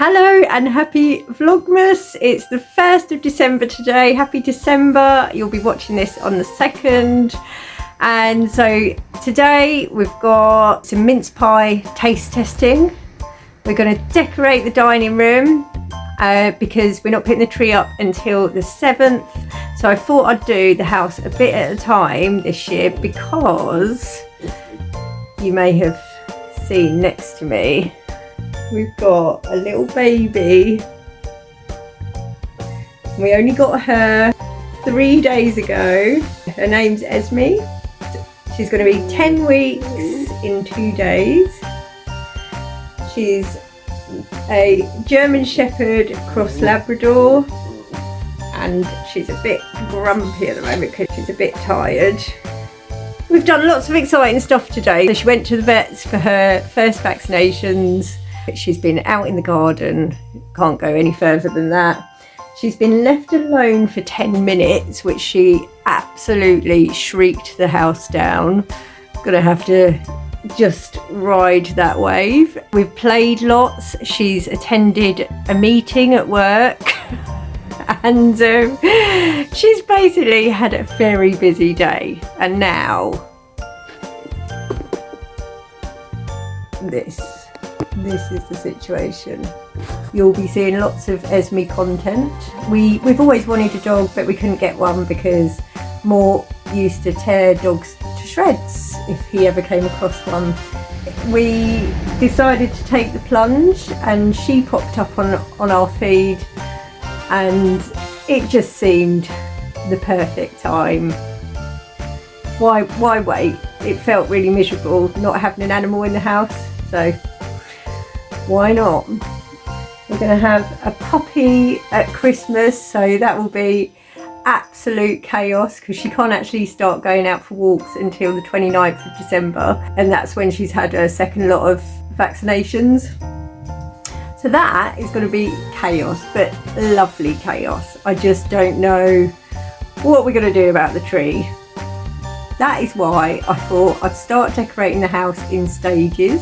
Hello and happy Vlogmas. It's the 1st of December today. Happy December. You'll be watching this on the 2nd. And so today we've got some mince pie taste testing. We're going to decorate the dining room because we're not putting the tree up until the 7th. So I thought I'd do the house a bit at a time this year because you may have seen next to me we've got a little baby. We only got her 3 days ago. Her name's Esme. She's going to be 10 weeks in 2 days. She's a German Shepherd cross Labrador and she's a bit grumpy at the moment because she's a bit tired. We've done lots of exciting stuff today. So she went to the vets for her first vaccinations. She's been out in the garden, can't go any further than that. She's been left alone for 10 minutes, which she absolutely shrieked the house down. Gonna have to just ride that wave. We've played lots. She's attended a meeting at work and she's basically had a very busy day. And now this is the situation. You'll be seeing lots of Esme content. We've always wanted a dog, but we couldn't get one because Mort used to tear dogs to shreds if he ever came across one. We decided to take the plunge and she popped up on our feed and it just seemed the perfect time. Why wait? It felt really miserable not having an animal in the house, so why not? We're going to have a puppy at Christmas, so that will be absolute chaos because she can't actually start going out for walks until the 29th of December, and that's when she's had her second lot of vaccinations. So that is going to be chaos, but lovely chaos. I just don't know what we're going to do about the tree. That is why I thought I'd start decorating the house in stages.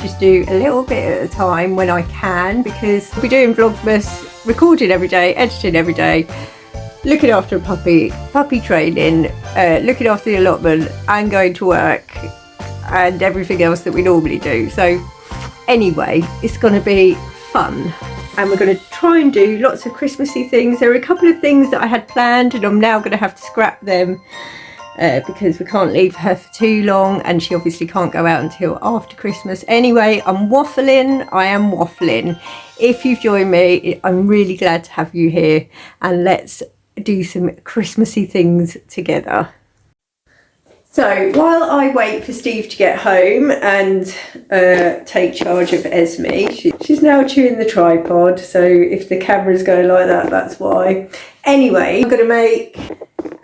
Just do a little bit at a time when I can, because we're doing Vlogmas, recording every day, editing every day, looking after a puppy training, looking after the allotment and going to work and everything else that we normally do. So anyway, it's going to be fun and we're going to try and do lots of Christmassy things. There are a couple of things that I had planned and I'm now going to have to scrap them. Because we can't leave her for too long and she obviously can't go out until after Christmas. Anyway, I'm waffling. I am waffling. If you've joined me, I'm really glad to have you here and let's do some Christmassy things together. So while I wait for Steve to get home and take charge of Esme, she's now chewing the tripod, so if the camera's going like that, that's why. Anyway, I'm going to make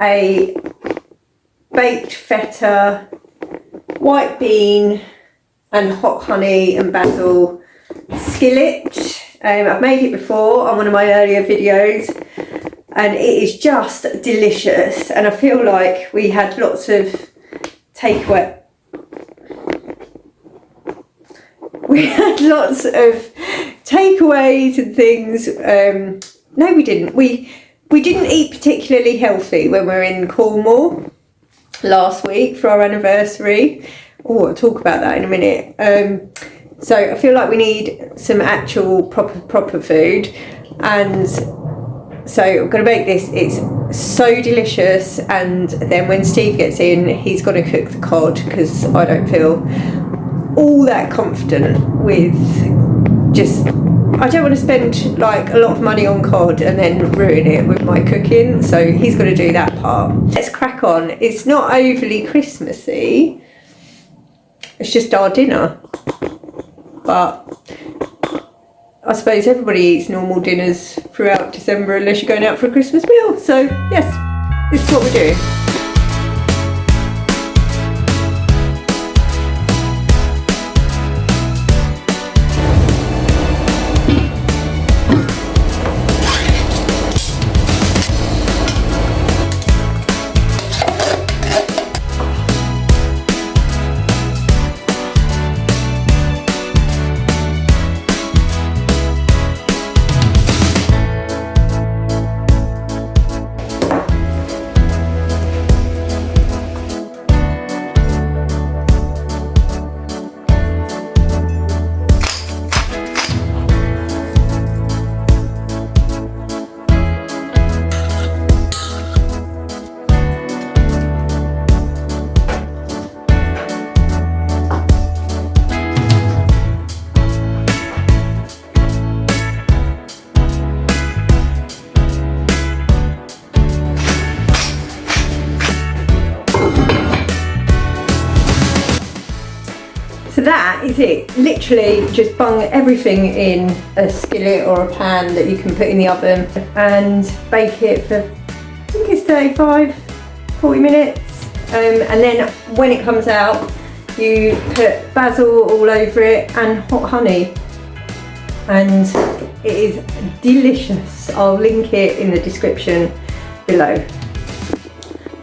a baked feta, white bean and hot honey and basil skillet. I've made it before on one of my earlier videos and it is just delicious, and I feel like we had lots of takeaway. We had lots of takeaways and things. No, we didn't. We didn't eat particularly healthy when we were in Cornwall last week for our anniversary. Oh, I'll talk about that in a minute. So I feel like we need some actual proper food, and so I'm going to make this. It's so delicious, and then when Steve gets in, he's going to cook the cod because I don't feel all that confident with I don't want to spend like a lot of money on cod and then ruin it with my cooking, so he's going to do that part. Let's crack on. It's not overly Christmassy, it's just our dinner, but I suppose everybody eats normal dinners throughout December unless you're going out for a Christmas meal, so yes, this is what we're doing. it. Literally just bung everything in a skillet or a pan that you can put in the oven and bake it for, I think it's 35, 40 minutes. And then when it comes out, you put basil all over it and hot honey. And it is delicious. I'll link it in the description below.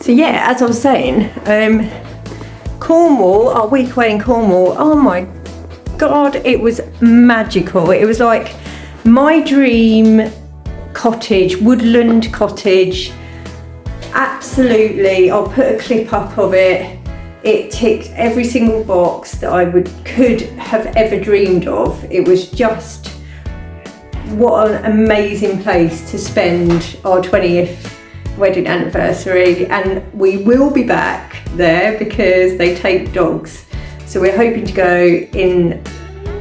So yeah, as I was saying, Cornwall, our week away in Cornwall, oh my God, it was magical. It was like my dream cottage, woodland cottage. Absolutely, I'll put a clip up of it. It ticked every single box that I could have ever dreamed of. It was just, what an amazing place to spend our 20th wedding anniversary, and we will be back there because they take dogs. So we're hoping to go in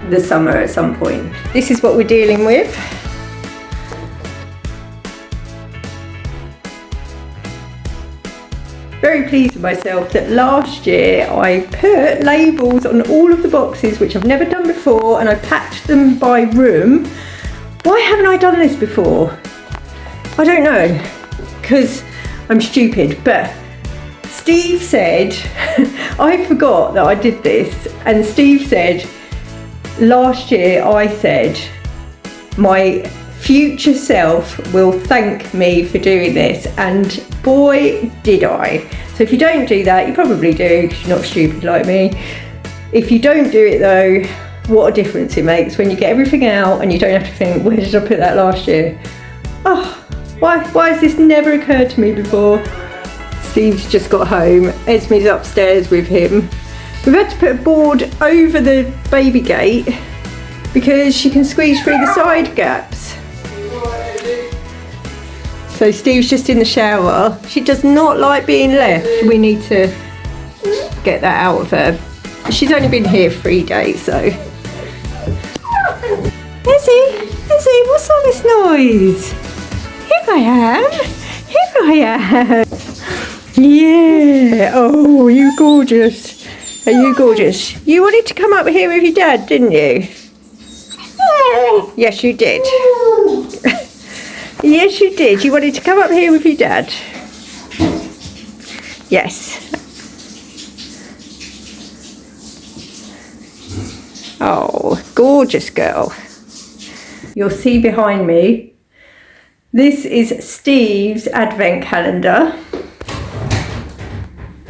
the summer at some point. This is what we're dealing with. Very pleased with myself that last year I put labels on all of the boxes, which I've never done before, and I packed them by room. Why haven't I done this before? I don't know, because I'm stupid, but Steve said, I forgot that I did this, and Steve said, last year I said, my future self will thank me for doing this, and boy did I. So if you don't do that, you probably do because you're not stupid like me. If you don't do it though, what a difference it makes when you get everything out and you don't have to think, where did I put that last year? Oh, why has this never occurred to me before? Steve's just got home, Esme's upstairs with him. We've had to put a board over the baby gate because she can squeeze through the side gaps. So Steve's just in the shower. She does not like being left. We need to get that out of her. She's only been here 3 days, so. Izzy, what's all this noise? Here I am. Yeah, oh, are you gorgeous? Are you gorgeous? You wanted to come up here with your dad, didn't you? Yes, you did. Yes, you did. You wanted to come up here with your dad. Yes. Oh, gorgeous girl. You'll see behind me, this is Steve's advent calendar.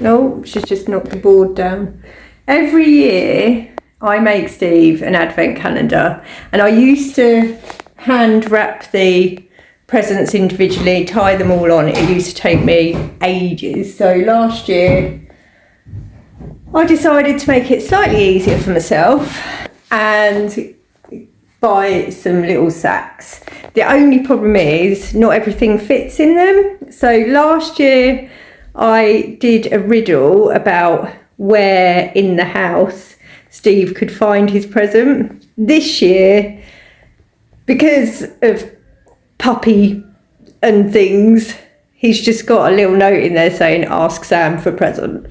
Oh, she's just knocked the board down. Every year I make Steve an advent calendar, and I used to hand wrap the presents individually, tie them all on. It used to take me ages. So last year I decided to make it slightly easier for myself and buy some little sacks. The only problem is not everything fits in them. So last year I did a riddle about where in the house Steve could find his present. This year, because of puppy and things, he's just got a little note in there saying ask Sam for present.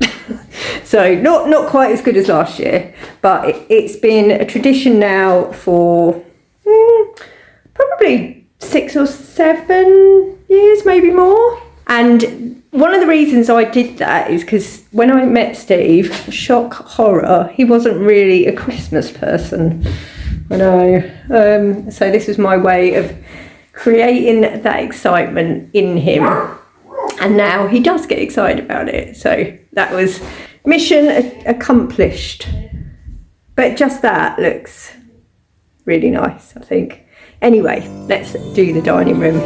So not quite as good as last year, but it's been a tradition now for probably 6 or 7 years, maybe more. And one of the reasons I did that is because when I met Steve, shock horror, he wasn't really a Christmas person. I know. So this was my way of creating that excitement in him, and now he does get excited about it. So that was mission accomplished. But just that looks really nice, I think. Anyway, let's do the dining room.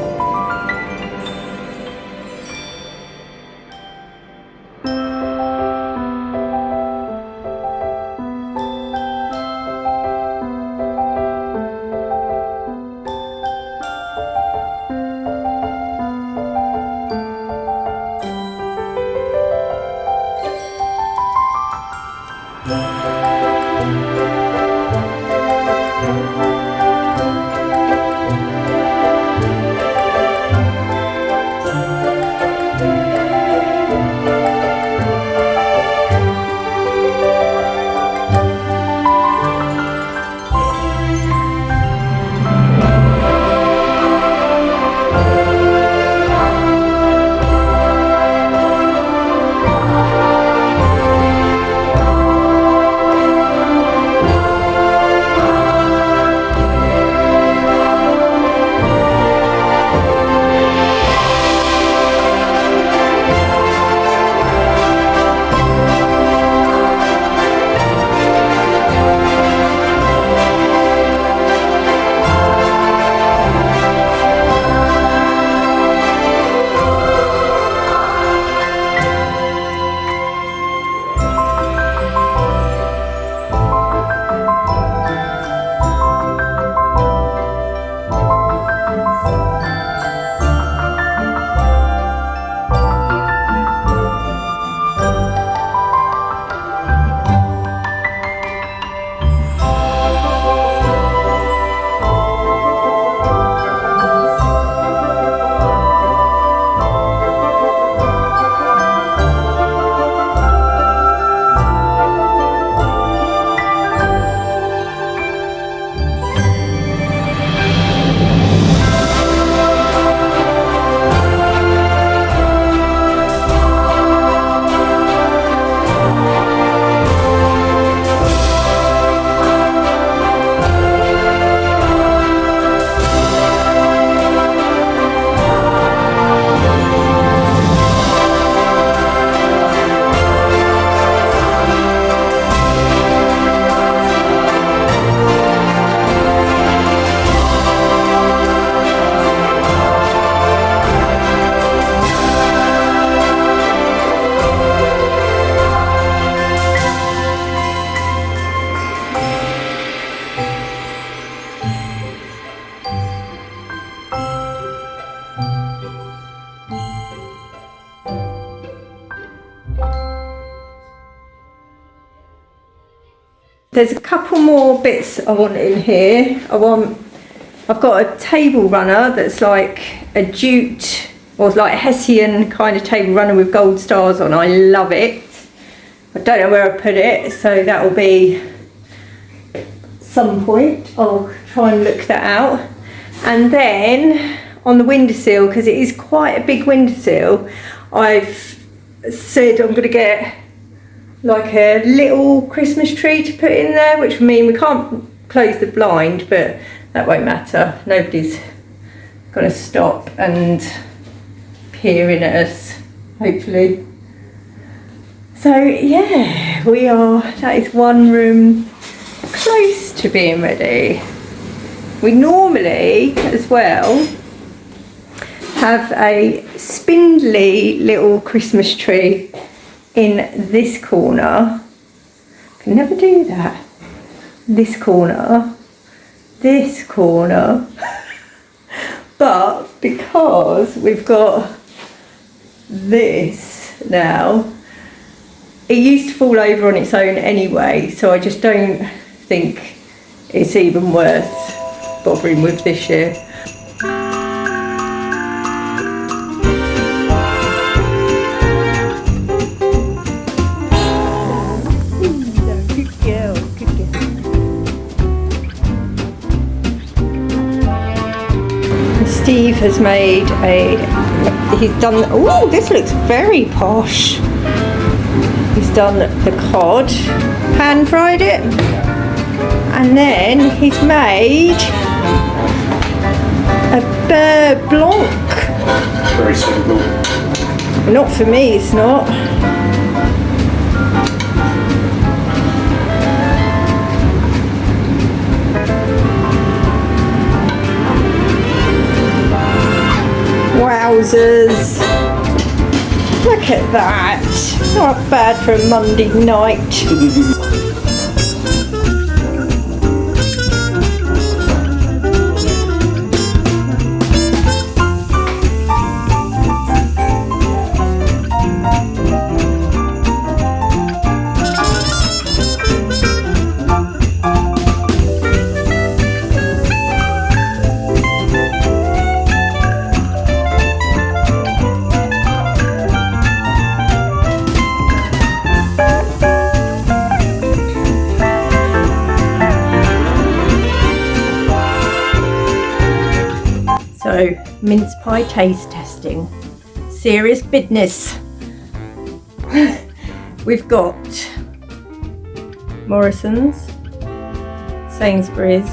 There's a couple more bits I want in here. I've got a table runner that's like a jute, or like a Hessian kind of table runner with gold stars on. I love it. I don't know where I put it, so that will be some point. I'll try and look that out. And then on the windowsill, because it is quite a big windowsill, I've said I'm going to get like a little Christmas tree to put in there, which will mean we can't close the blind, but that won't matter. Nobody's going to stop and peering at us, hopefully. So yeah, that is one room close to being ready. We normally, as well, have a spindly little Christmas tree in this corner. Can never do that. This corner. But because we've got this now, it used to fall over on its own anyway, so I just don't think it's even worth bothering with this year. Steve has made oh, this looks very posh. He's done the cod, pan fried it, and then he's made a beurre blanc. Very simple. Not for me, it's not. Wowzers. Look at that. Not bad for a Monday night. So, mince pie taste testing. Serious business. We've got Morrison's, Sainsbury's,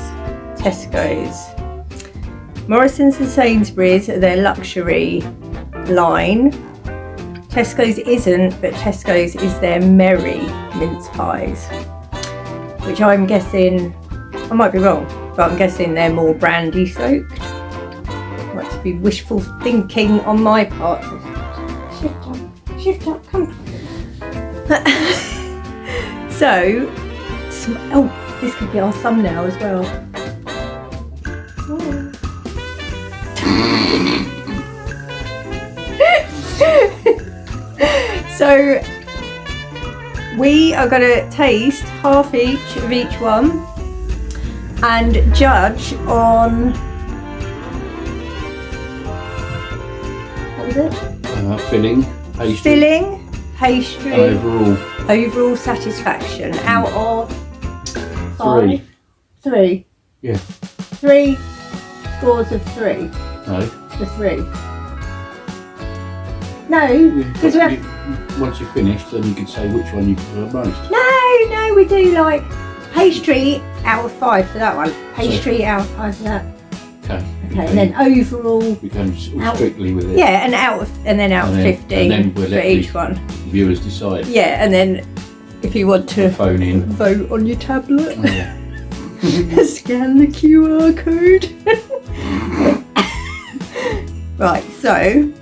Tesco's. Morrison's and Sainsbury's are their luxury line. Tesco's isn't, but Tesco's is their merry mince pies, which I'm guessing, I might be wrong, but I'm guessing they're more brandy soaked. Might just be wishful thinking on my part. Shift up, come. So, oh, this could be our thumbnail as well. Oh. So, we are going to taste half each of each one and judge on, what was it? Filling, pastry. Filling, pastry, overall satisfaction out of 5. 3. Yeah. 3 scores of 3. No. The 3. No, because once you're finished, then you can say which one you prefer most. No, we do like pastry out of 5 for that one. Pastry out of 5 for that. Okay. Okay, and then overall. We go strictly with it. Yeah, and then out of 15 and then we'll for each one. Viewers decide. Yeah, and then if you want to phone in, vote on your tablet, oh, yeah. scan the QR code. Right, so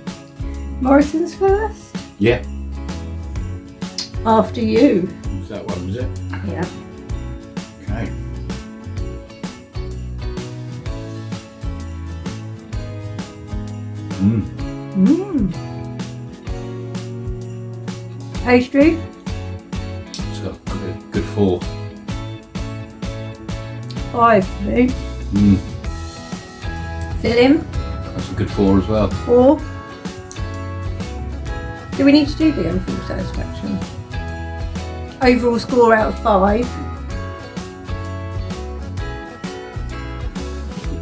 Morrison's first. Yeah. After you. Was that one, was it? Yeah. Okay. Pastry. It's got a good 4. 5 for me. Mm. Fill-in, That's a good 4 as well. 4. Do we need to do the overall satisfaction? Overall score out of 5.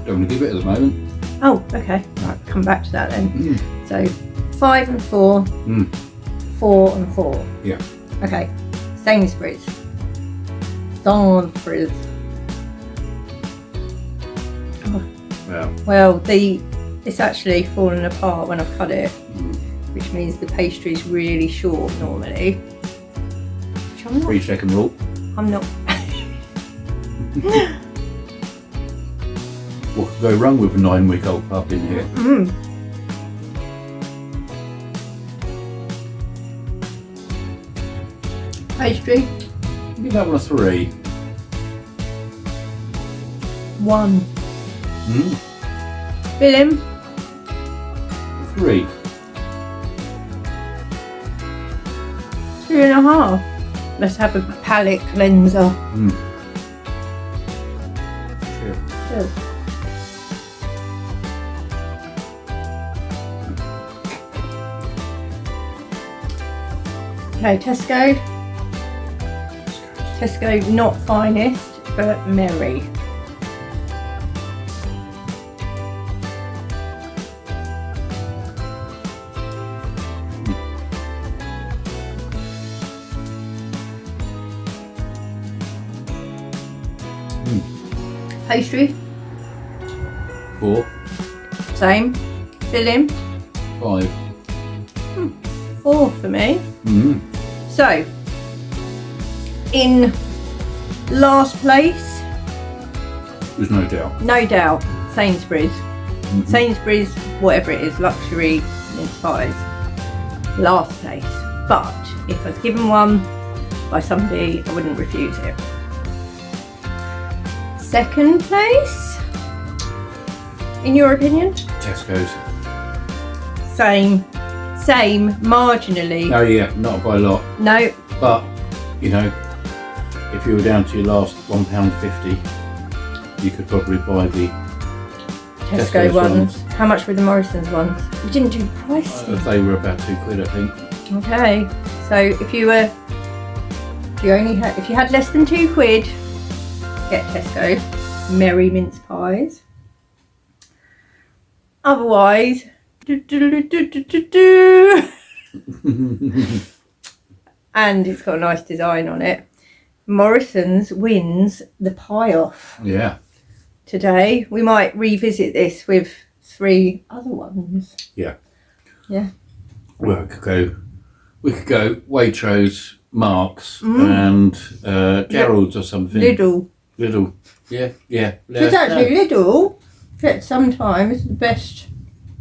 Don't want to give it at the moment. Oh, okay. Right, come back to that then. Mm. So 5 and 4, 4 and 4. Yeah. Okay. Sainsbury's. Sainsbury's. Oh, Yeah. well, it's actually fallen apart when I've cut it, which means the pastry's really short normally. Which I'm not. 3-second rule. I'm not. What could go wrong with a 9-week-old pup in here? Mm. Pastry. Give that one a 3. 1. Mm. Fill-in. 3. 2.5. Let's have a palate cleanser. Mm. Sure. Cheers. Okay, Tesco. Tesco, not finest, but merry. Pastry, 4. same. Fill-in, 5. 4 for me. Mm. So, in last place, There's no doubt. no doubt, Sainsbury's. Mhm. Sainsbury's, whatever it is, luxury mince pies. Last place. But if I was given one by somebody, I wouldn't refuse it. Second place, in your opinion? Tesco's. Same, marginally. Oh yeah, not by a lot. No, But, you know, if you were down to your last £1.50, you could probably buy the Tesco Tesco's ones. How much were the Morrison's ones? We didn't do prices. they were about £2, I think. Okay, so if you had less than £2, get Tesco merry mince pies. Otherwise, and it's got a nice design on it. Morrison's wins the pie off Yeah. today. We might revisit this with 3 other ones. Yeah. Yeah. Well, we could go Waitrose, Marks, and Gerald's or something. Lidl. Yeah. Because actually Lidl gets sometimes the best.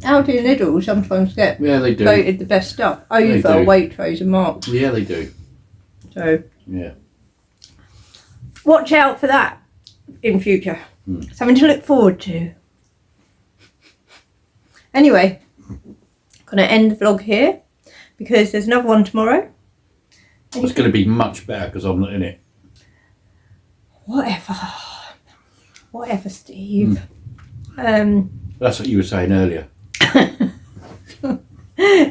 Aldi and Lidl sometimes get Yeah, they do. voted the best stuff over They do. Waitrose and Marks. Yeah, they do. So Yeah. watch out for that in future. Something to look forward to. Anyway, gonna end the vlog here because there's another one tomorrow. It's going to be much better because I'm not in it. Whatever, Steve. That's what you were saying earlier.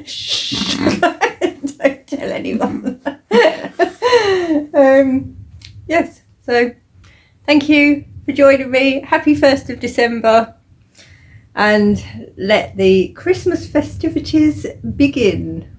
Shh. Don't tell anyone. Yes, so thank you for joining me. Happy 1st of December, and let the Christmas festivities begin.